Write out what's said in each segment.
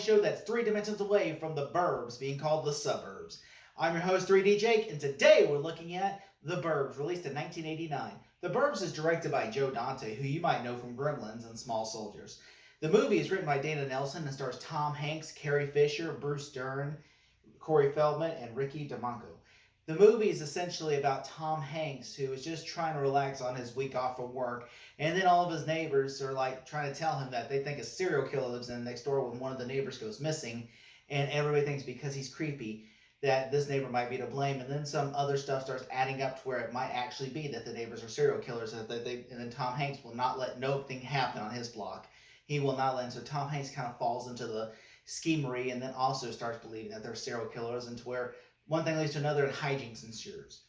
show that's 3 dimensions away from the burbs being called the suburbs. I'm your host, 3D Jake, and today we're looking at The Burbs, released in 1989. The Burbs is directed by Joe Dante, who you might know from Gremlins and Small Soldiers. The movie is written by Dana Nelson and stars Tom Hanks, Carrie Fisher, Bruce Dern, Corey Feldman, and Ricky DeMonco. The movie is essentially about Tom Hanks, who is just trying to relax on his week off from work, and then all of his neighbors are like trying to tell him that they think a serial killer lives in next door when one of the neighbors goes missing, and everybody thinks because he's creepy that this neighbor might be to blame, and then some other stuff starts adding up to where it might actually be that the neighbors are serial killers, and then Tom Hanks will not let nothing happen on his block. He will not let, and so Tom Hanks kind of falls into the schemery, and then also starts believing that they're serial killers, and to where one thing leads to another and hijinks ensues.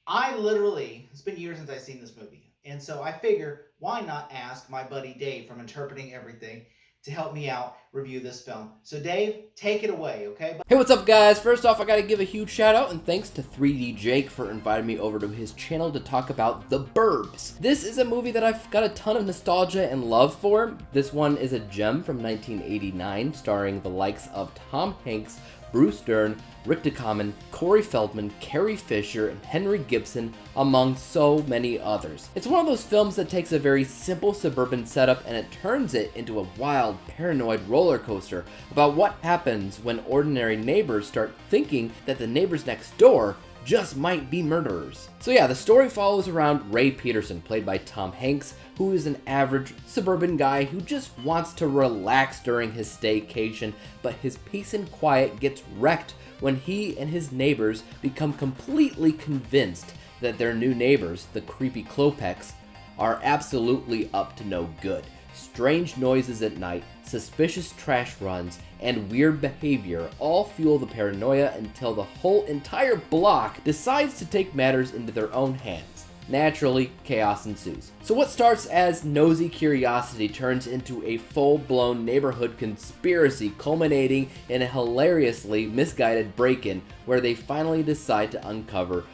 It's been years since I've seen this movie, and so I figure, why not ask my buddy Dave from Interpreting Everything to help me out review this film. So Dave, take it away, okay? Hey, what's up, guys? First off, I gotta give a huge shout out and thanks to 3D Jake for inviting me over to his channel to talk about The Burbs. This is a movie that I've got a ton of nostalgia and love for. This one is a gem from 1989, starring the likes of Tom Hanks, Bruce Dern, Rick DeCommon, Corey Feldman, Carrie Fisher, and Henry Gibson, among so many others. It's one of those films that takes a very simple suburban setup and it turns it into a wild, paranoid roller coaster about what happens when ordinary neighbors start thinking that the neighbors next door just might be murderers. So yeah, the story follows around Ray Peterson, played by Tom Hanks, who is an average suburban guy who just wants to relax during his staycation, but his peace and quiet gets wrecked when he and his neighbors become completely convinced that their new neighbors, the creepy Klopeks, are absolutely up to no good. Strange noises at night, suspicious trash runs, and weird behavior all fuel the paranoia until the whole entire block decides to take matters into their own hands. Naturally, chaos ensues. So what starts as nosy curiosity turns into a full-blown neighborhood conspiracy, culminating in a hilariously misguided break-in where they finally decide to uncover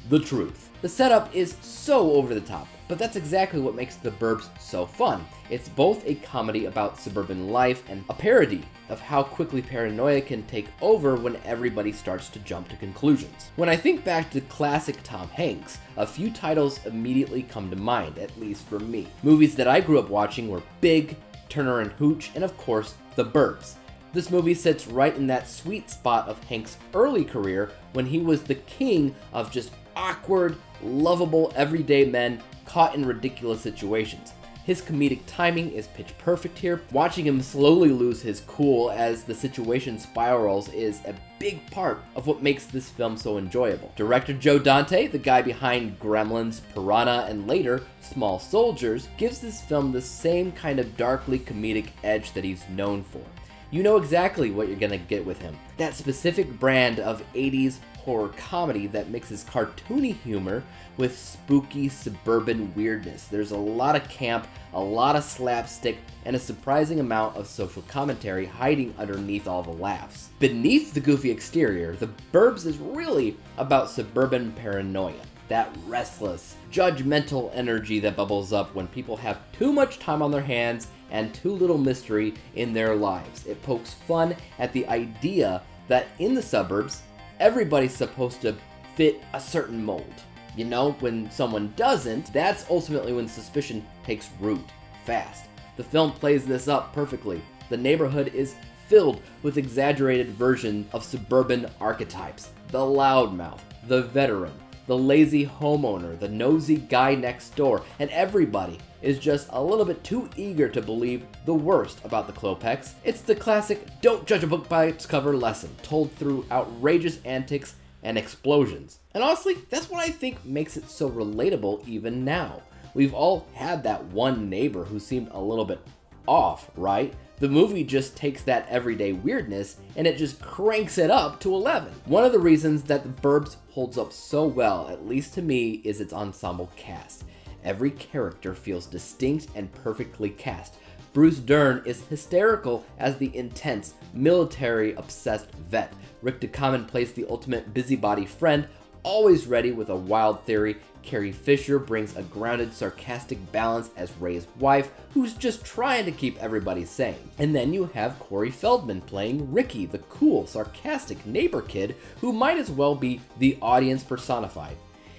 the truth. The setup is so over the top, but that's exactly what makes The Burbs so fun. It's both a comedy about suburban life and a parody of how quickly paranoia can take over when everybody starts to jump to conclusions. When I think back to classic Tom Hanks, a few titles immediately come to mind, at least for me. Movies that I grew up watching were Big, Turner and Hooch, and of course, The Burbs. This movie sits right in that sweet spot of Hank's early career when he was the king of just awkward, lovable everyday men caught in ridiculous situations. His comedic timing is pitch perfect here. Watching him slowly lose his cool as the situation spirals is a big part of what makes this film so enjoyable. Director Joe Dante, the guy behind Gremlins, Piranha, and later Small Soldiers, gives this film the same kind of darkly comedic edge that he's known for. You know exactly what you're gonna get with him. That specific brand of 80s horror comedy that mixes cartoony humor with spooky suburban weirdness. There's a lot of camp, a lot of slapstick, and a surprising amount of social commentary hiding underneath all the laughs. Beneath the goofy exterior, The Burbs is really about suburban paranoia. That restless, judgmental energy that bubbles up when people have too much time on their hands and too little mystery in their lives. It pokes fun at the idea that in the suburbs, everybody's supposed to fit a certain mold. You know, when someone doesn't, that's ultimately when suspicion takes root, fast. The film plays this up perfectly. The neighborhood is filled with exaggerated versions of suburban archetypes. The loudmouth, the veteran, the lazy homeowner, the nosy guy next door, and everybody is just a little bit too eager to believe the worst about the Klopeks. It's the classic don't judge a book by its cover lesson, told through outrageous antics and explosions. And honestly, that's what I think makes it so relatable even now. We've all had that one neighbor who seemed a little bit off, right? The movie just takes that everyday weirdness and it just cranks it up to 11. One of the reasons that The Burbs holds up so well, at least to me, is its ensemble cast. Every character feels distinct and perfectly cast. Bruce Dern is hysterical as the intense, military-obsessed vet. Rick DeCommon plays the ultimate busybody friend, always ready with a wild theory. Carrie Fisher brings a grounded, sarcastic balance as Ray's wife, who's just trying to keep everybody sane. And then you have Corey Feldman playing Ricky, the cool, sarcastic neighbor kid who might as well be the audience personified.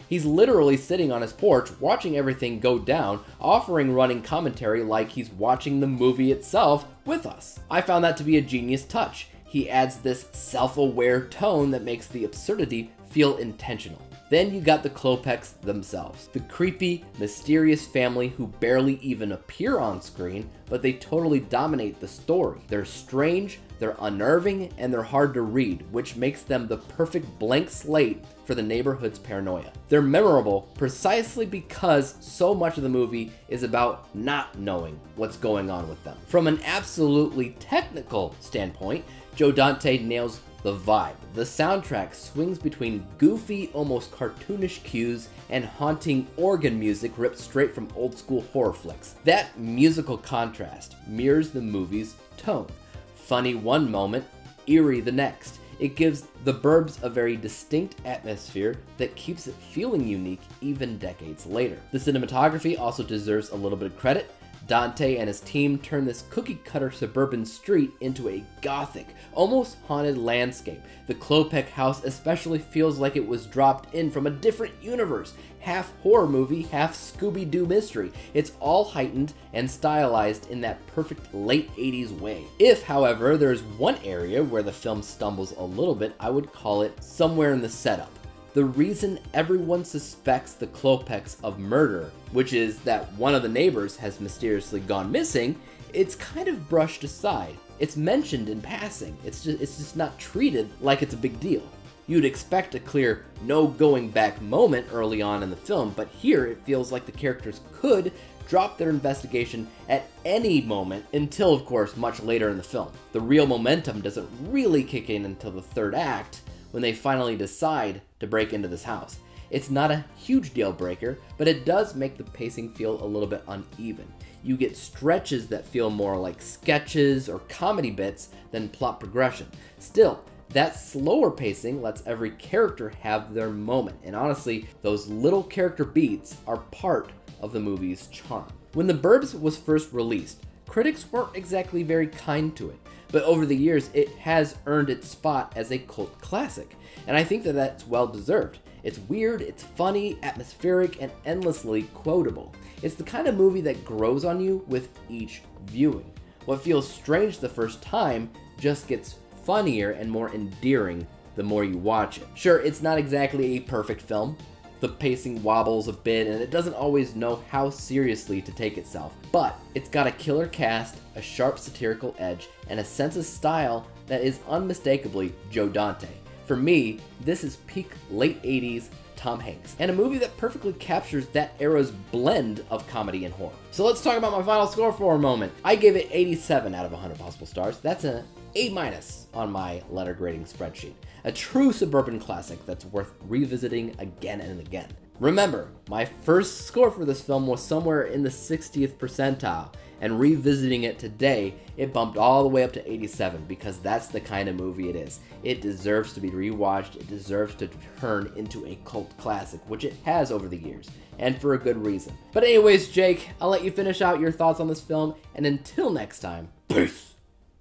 He's literally sitting on his porch watching everything go down, offering running commentary like he's watching the movie itself with us. I found that to be a genius touch. He adds this self-aware tone that makes the absurdity feel intentional. Then you got the Klopeks themselves, the creepy, mysterious family who barely even appear on screen, but they totally dominate the story. They're strange, they're unnerving, and they're hard to read, which makes them the perfect blank slate for the neighborhood's paranoia. They're memorable precisely because so much of the movie is about not knowing what's going on with them. From an absolutely technical standpoint, Joe Dante nails the vibe. The soundtrack swings between goofy, almost cartoonish cues and haunting organ music ripped straight from old school horror flicks. That musical contrast mirrors the movie's tone. Funny one moment, eerie the next. It gives The Burbs a very distinct atmosphere that keeps it feeling unique even decades later. The cinematography also deserves a little bit of credit. Dante and his team turn this cookie-cutter suburban street into a gothic, almost haunted landscape. The Klopek house especially feels like it was dropped in from a different universe. Half horror movie, half Scooby-Doo mystery. It's all heightened and stylized in that perfect late 80s way. If, however, there's one area where the film stumbles a little bit, I would call it somewhere in the setup. The reason everyone suspects the Klopeks of murder, which is that one of the neighbors has mysteriously gone missing, it's kind of brushed aside. It's mentioned in passing. It's just not treated like it's a big deal. You'd expect a clear no going back moment early on in the film, but here it feels like the characters could drop their investigation at any moment until, of course, much later in the film. The real momentum doesn't really kick in until the third act, when they finally decide to break into this house. It's not a huge deal breaker, but it does make the pacing feel a little bit uneven. You get stretches that feel more like sketches or comedy bits than plot progression. Still, that slower pacing lets every character have their moment, and honestly, those little character beats are part of the movie's charm. When The Burbs was first released, critics weren't exactly very kind to it, but over the years it has earned its spot as a cult classic, and I think that that's well deserved. It's weird, it's funny, atmospheric, and endlessly quotable. It's the kind of movie that grows on you with each viewing. What feels strange the first time just gets funnier and more endearing the more you watch it. Sure, it's not exactly a perfect film. The pacing wobbles a bit and it doesn't always know how seriously to take itself, but it's got a killer cast, a sharp satirical edge, and a sense of style that is unmistakably Joe Dante. For me, this is peak late 80s Tom Hanks, and a movie that perfectly captures that era's blend of comedy and horror. So let's talk about my final score for a moment. I gave it 87 out of 100 possible stars. That's an A- on my letter grading spreadsheet. A true suburban classic that's worth revisiting again and again. Remember, my first score for this film was somewhere in the 60th percentile, and revisiting it today, it bumped all the way up to 87 because that's the kind of movie it is. It deserves to be rewatched, it deserves to turn into a cult classic, which it has over the years, and for a good reason. But anyways, Jake, I'll let you finish out your thoughts on this film, and until next time, peace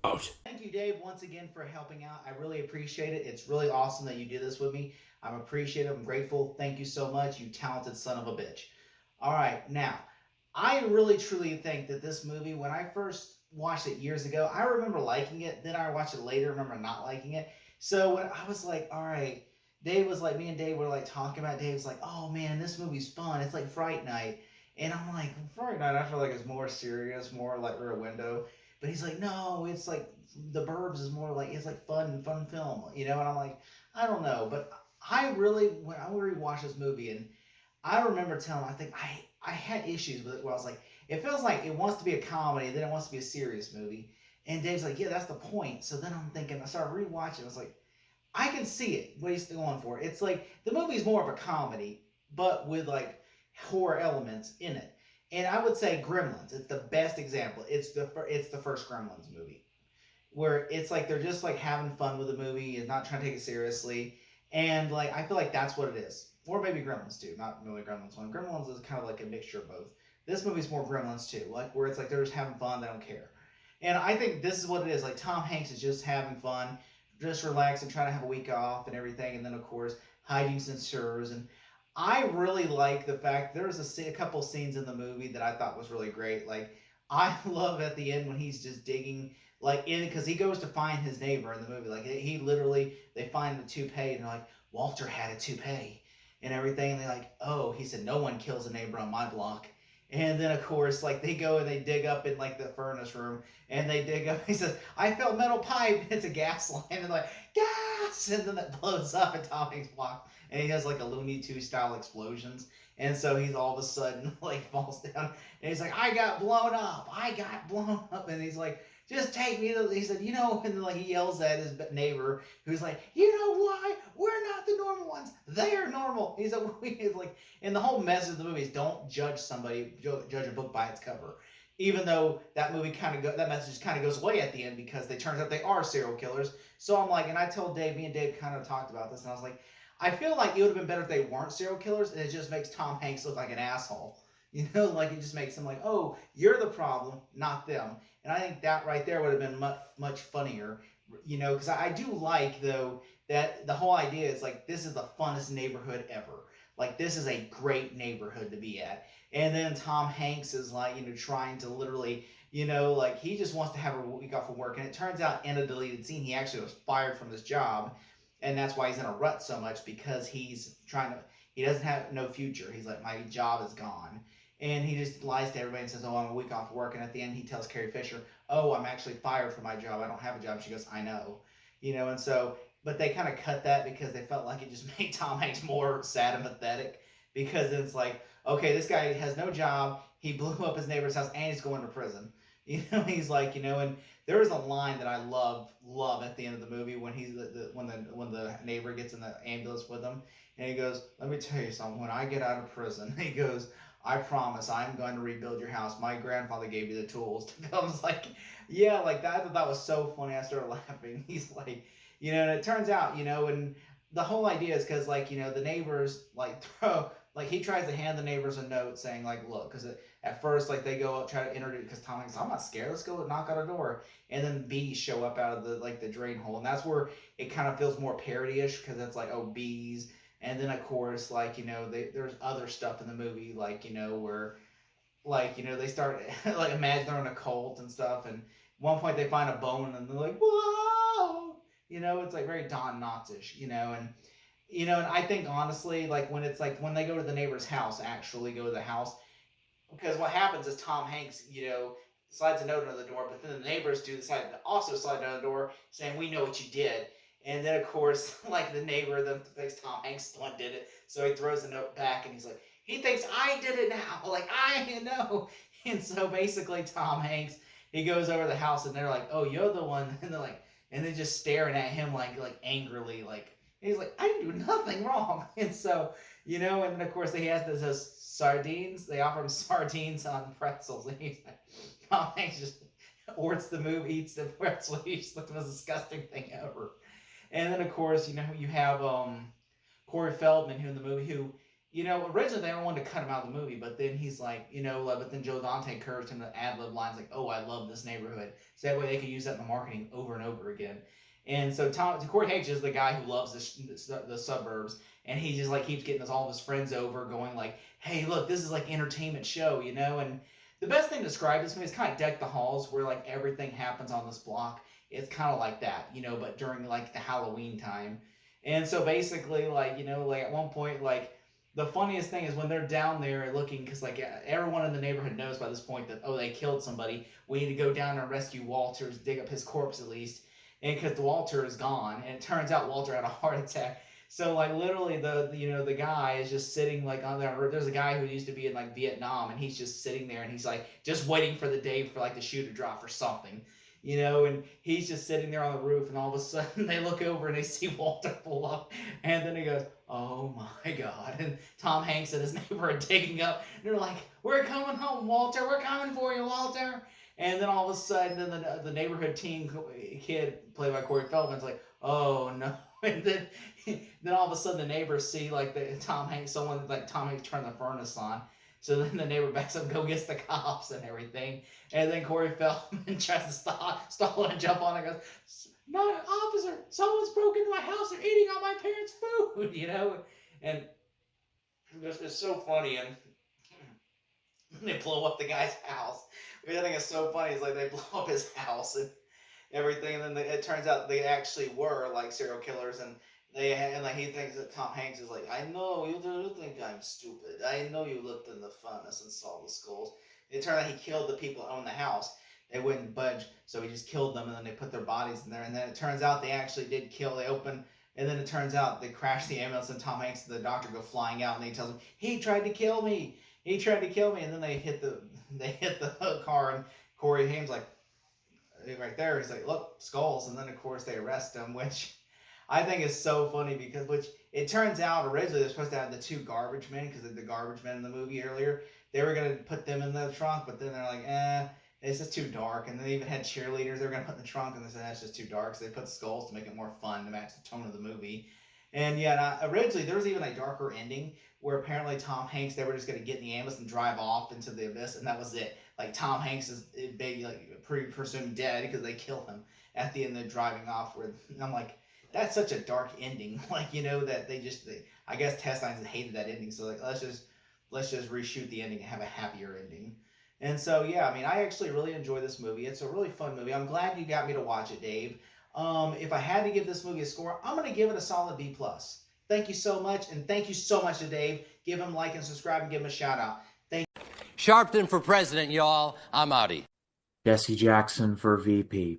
out. Thank you, Dave, once again for helping out. I really appreciate it. It's really awesome that you did this with me. I'm appreciative. I'm grateful. Thank you so much, you talented son of a bitch. All right, now, I really truly think that this movie, when I first watched it years ago, I remember liking it. Then I watched it later, remember not liking it. So when I was like, all right, Dave was like, me and Dave were like talking about it. Dave's like, oh man, this movie's fun. It's like Fright Night. And I'm like, Fright Night, I feel like it's more serious, more like Rear Window. But he's like, no, it's like The Burbs is more like, it's like fun film, you know? And I'm like, I don't know. But I really, when I rewatched this movie, and I remember telling him, I think I had issues with it where I was like, it feels like it wants to be a comedy, then it wants to be a serious movie. And Dave's like, yeah, that's the point. So then I'm thinking, I started rewatching, I was like, I can see it, what he's going for. It's like, the movie's more of a comedy, but with like horror elements in it. And I would say Gremlins. It's the best example. It's the first Gremlins movie, where it's like they're just like having fun with the movie and not trying to take it seriously. And like I feel like that's what it is. or maybe Gremlins 2, not really Gremlins 1. Gremlins is kind of like a mixture of both. This movie's more Gremlins 2, like where it's like they're just having fun, they don't care. And I think this is what it is. Like Tom Hanks is just having fun, just relaxing, trying to have a week off and everything, and then of course hijinks ensures. And I really like the fact there was a couple scenes in the movie that I thought was really great. Like I love at the end when he's just digging like in because he goes to find his neighbor in the movie. Like he literally they find the toupee and they're like Walter had a toupee and everything. And they're like, oh, he said no one kills a neighbor on my block. And then of course, like they go and they dig up in like the furnace room, and they dig up. He says, "I felt metal pipe." It's a gas line, and like gas, and then that blows up, and Tom Hanks walks, and he has like a Looney Tunes style explosions, and so he's all of a sudden like falls down, and he's like, "I got blown up, I got blown up," and he's like, "Just take me to," he said, "you know," and then like he yells at his neighbor, who's like, "You know why? We're not the normal ones. They're normal." He's like, and the whole message of the movie is don't judge somebody, judge a book by its cover. Even though that movie that message kind of goes away at the end because they turns out they are serial killers. So I'm like, and I told Dave, me and Dave kind of talked about this, and I was like, I feel like it would have been better if they weren't serial killers, and it just makes Tom Hanks look like an asshole. You know, like it just makes him like, oh, you're the problem, not them. And I think that right there would have been much funnier. You know, because I do like though that the whole idea is like this is the funnest neighborhood ever. Like this is a great neighborhood to be at. And then Tom Hanks is like, you know, trying to literally, you know, like he just wants to have a week off from work. And it turns out in a deleted scene, he actually was fired from this job. And that's why he's in a rut so much because he doesn't have no future. He's like, my job is gone. And he just lies to everybody and says, oh, I'm a week off work. And at the end, he tells Carrie Fisher, oh, I'm actually fired from my job. I don't have a job. She goes, I know. You know, and so, but they kind of cut that because they felt like it just made Tom Hanks more sad and pathetic because it's like, okay, this guy has no job. He blew up his neighbor's house and he's going to prison. You know, he's like, you know, and there is a line that I love at the end of the movie when he's when the neighbor gets in the ambulance with him and he goes, let me tell you something. When I get out of prison, he goes, I promise I'm going to rebuild your house. My grandfather gave you the tools. I was like, yeah, like that. I thought that was so funny. I started laughing. He's like, you know, and it turns out, you know, and the whole idea is because, like, you know, the neighbors, like, like, he tries to hand the neighbors a note saying, like, look, because at first, like, they go up, try to introduce, because Tom Hanks, I'm not scared, let's go knock on a door. And then bees show up out of the, like, the drain hole. And that's where it kind of feels more parody-ish, because it's like, oh, bees. And then, of course, like, you know, there's other stuff in the movie, like, you know, where, like, you know, they start, like, imagine they're in a cult and stuff. And at one point, they find a bone, and they're like, whoa! You know, it's, like, very Don Knotts-ish, you know, and, you know, and I think, honestly, like, when it's, like, when they go to the neighbor's house, actually go to the house, because what happens is Tom Hanks, you know, slides a note under the door, but then the neighbors do decide to also slide under the door saying, we know what you did. And then, of course, like the neighbor then thinks Tom Hanks the one did it. So he throws the note back and he's like, he thinks I did it now. Like, I know. And so basically, Tom Hanks, he goes over to the house and they're like, oh, you're the one. And they're like, and they're just staring at him like angrily. Like, he's like, I didn't do nothing wrong. And so, you know, and then of course he has those sardines. They offer him sardines on pretzels. And he's like, Tom Hanks just orts the move, eats the pretzel. He's like the most disgusting thing ever. And then, of course, you know, you have Corey Feldman, who in the movie, who, you know, originally they don't want to cut him out of the movie, but then he's like, you know, but then Joe Dante encouraged him to ad-lib lines like, oh, I love this neighborhood. So that way they could use that in the marketing over and over again. And so Corey Haig is the guy who loves the suburbs, and he just, like, keeps getting all of his friends over going like, hey, look, this is like entertainment show, you know? And the best thing to describe this movie is kind of Deck the Halls, where, like, everything happens on this block. It's kind of like that, you know, but during, like, the Halloween time. And so basically, like, you know, like, at one point, like, the funniest thing is when they're down there looking, because, like, everyone in the neighborhood knows by this point that, oh, they killed somebody. We need to go down and rescue Walter's, dig up his corpse at least. And because Walter is gone. And it turns out Walter had a heart attack. So, like, literally, the guy is just sitting, like, on there. There's a guy who used to be in, like, Vietnam, and he's just sitting there, and he's, like, just waiting for the day for, like, the shoe to drop or something. You know, and he's just sitting there on the roof, and all of a sudden they look over and they see Walter pull up, and then he goes, oh my God. And Tom Hanks and his neighbor are digging up, and they're like, we're coming home, Walter, we're coming for you, Walter. And then all of a sudden, then the neighborhood teen kid, played by Corey Feldman's like, oh no. And then all of a sudden the neighbors see like Tom Hanks, someone like Tom Hanks turn the furnace on. So then the neighbor backs up, go gets the cops and everything. And then Corey Feldman tries to stall and jump on and goes, "No, officer, someone's broken into my house. They're eating all my parents' food," you know? And it's so funny. And they blow up the guy's house. Which I think is so funny. It's like they blow up his house and everything. And then it turns out they actually were like serial killers. And like he thinks that Tom Hanks is like, "I know you do think I'm stupid. I know you looked in the furnace and saw the skulls." It turned out he killed the people that owned the house. They wouldn't budge, so he just killed them, and then they put their bodies in there. And then it turns out they actually did kill. They opened, and then it turns out they crashed the ambulance, and Tom Hanks and the doctor go flying out, and he tells him, "He tried to kill me. He tried to kill me." And then they hit the car, and Corey Haim's like, right there, he's like, "Look, skulls." And then of course they arrest him, which I think is so funny because which it turns out originally they're supposed to have the two garbage men because the garbage men in the movie earlier, they were gonna put them in the trunk, but then they're like, it's just too dark. And they even had cheerleaders they were gonna put in the trunk, and they said that's just too dark, so they put skulls to make it more fun to match the tone of the movie. And yeah, originally there was even a darker ending where apparently Tom Hanks, they were just gonna get in the ambulance and drive off into the abyss, and that was it. Like Tom Hanks is big, like presumed dead because they kill him at the end. They're driving off. Where I'm like, that's such a dark ending. Like that I guess Test Lines hated that ending, so like let's just reshoot the ending and have a happier ending. And so yeah, I mean, I actually really enjoy this movie. It's a really fun movie. I'm glad you got me to watch it, Dave. If I had to give this movie a score, I'm gonna give it a solid B+. Thank you so much, and thank you so much to Dave. Give him a like and subscribe and give him a shout out. Sharpton for president, y'all. I'm outie. Jesse Jackson for VP.